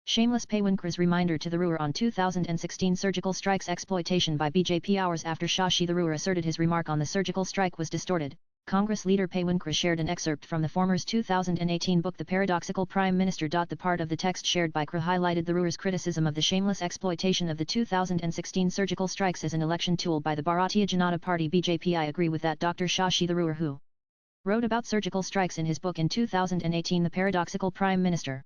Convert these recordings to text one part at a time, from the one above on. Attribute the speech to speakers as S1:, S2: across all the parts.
S1: Shameless Pawan reminder to Tharoor on 2016 surgical strikes exploitation by BJP. Hours after Shashi Tharoor asserted his remark on the surgical strike was distorted, Congress leader Pawan shared an excerpt from the former's 2018 book The Paradoxical Prime Minister. The part of the text shared by Kheras highlighted Tharoor's criticism of the shameless exploitation of the 2016 surgical strikes as an election tool by the Bharatiya Janata Party BJP. I agree with that. Dr. Shashi Tharoor, who wrote about surgical strikes in his book in 2018 The Paradoxical Prime Minister.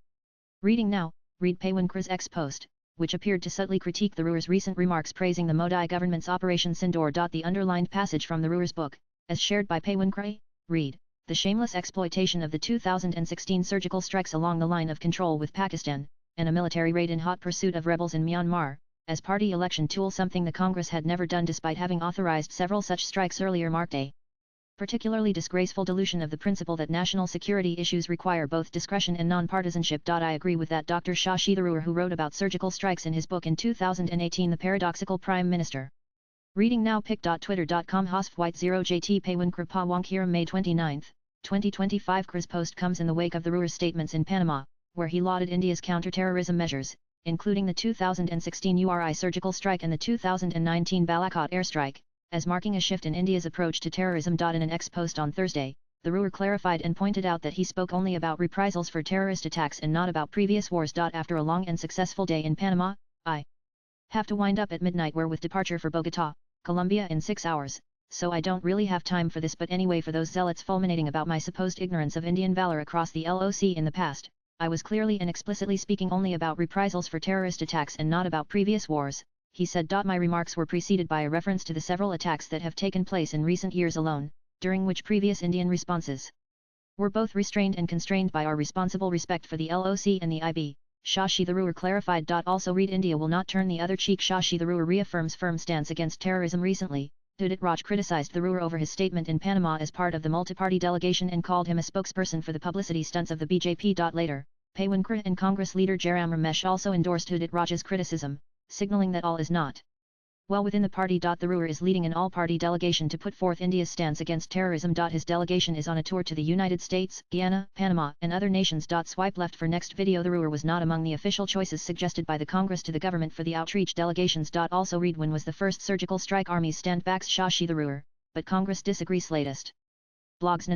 S1: Reading now. Read Pawan's X post, which appeared to subtly critique Tharoor's recent remarks praising the Modi government's Operation Sindoor. The underlined passage from Tharoor's book, as shared by Pawan, read, the shameless exploitation of the 2016 surgical strikes along the line of control with Pakistan, and a military raid in hot pursuit of rebels in Myanmar, as party election tool, something the Congress had never done despite having authorized several such strikes earlier, marked a particularly disgraceful dilution of the principle that national security issues require both discretion and non-partisanship. I agree with that. Dr. Shashi Tharoor, who wrote about surgical strikes in his book in 2018 The Paradoxical Prime Minister. Reading now. pic.twitter.com /white0jt Pawan Pawan Kheras May 29, 2025. Kheras post comes in the wake of Tharoor's statements in Panama, where he lauded India's counter-terrorism measures, including the 2016 URI surgical strike and the 2019 Balakot airstrike, as marking a shift in India's approach to terrorism. In an X post on Thursday, Tharoor clarified and pointed out that he spoke only about reprisals for terrorist attacks and not about previous wars. After a long and successful day in Panama, I have to wind up at midnight, with departure for Bogota, Colombia in 6 hours, so I don't really have time for this. But anyway, for those zealots fulminating about my supposed ignorance of Indian valor across the LOC in the past, I was clearly and explicitly speaking only about reprisals for terrorist attacks and not about previous wars, he said. My remarks were preceded by a reference to the several attacks that have taken place in recent years alone, during which previous Indian responses were both restrained and constrained by our responsible respect for the LOC and the IB, Shashi Tharoor clarified. Also read India will not turn the other cheek. Shashi Tharoor reaffirms firm stance against terrorism. Recently, Udit Raj criticized Tharoor over his statement in Panama as part of the multi-party delegation and called him a spokesperson for the publicity stunts of the BJP. Later, Pawan and Congress leader Jairam Ramesh also endorsed Udit Raj's criticism, signaling that all is not well within the party. Tharoor is leading an all-party delegation to put forth India's stance against terrorism. His delegation is on a tour to the United States, Guyana, Panama, and other nations. Swipe left for next video. Tharoor was not among the official choices suggested by the Congress to the government for the outreach delegations. Also read when was the first surgical strike? Armies stand backs Shashi Tharoor, but Congress disagrees. Latest blogs